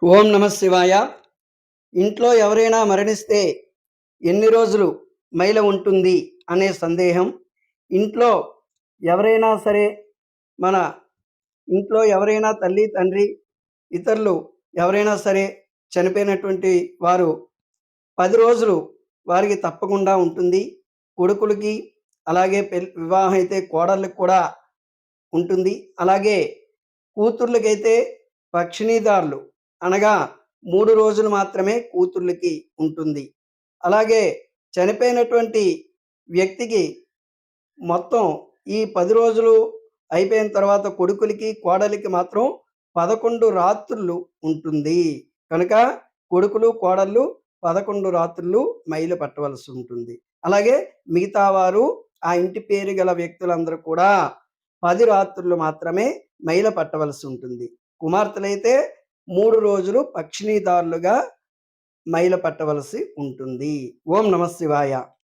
ఓం నమ శివాయ. ఇంట్లో ఎవరైనా మరణిస్తే ఎన్ని రోజులు మైల ఉంటుంది అనే సందేహం. ఇంట్లో ఎవరైనా సరే, మన ఇంట్లో ఎవరైనా తల్లి, తండ్రి, ఇతరులు ఎవరైనా సరే చనిపోయినటువంటి వారు 10 రోజులు వారికి తప్పకుండా ఉంటుంది. కొడుకులకి, అలాగే వివాహం అయితే కోడళ్ళకి కూడా ఉంటుంది. అలాగే కూతుర్లకైతే పక్షిణీదారులు అనగా 3 రోజులు మాత్రమే కూతుర్లకి ఉంటుంది. అలాగే చనిపోయినటువంటి వ్యక్తికి మొత్తం ఈ 10 రోజులు అయిపోయిన తర్వాత కొడుకులకి, కోడలికి మాత్రం 11 రాత్రులు ఉంటుంది. కనుక కొడుకులు, కోడళ్ళు 11 రాత్రులు మైలు పట్టవలసి ఉంటుంది. అలాగే మిగతా వారు ఆ ఇంటి పేరు గల వ్యక్తులందరూ కూడా 10 రాత్రులు మాత్రమే మైల పట్టవలసి ఉంటుంది. కుమార్తెలైతే 3 రోజులు పక్షిణీదారులుగా మైల పట్టవలసి ఉంటుంది. ఓం నమ శివాయ.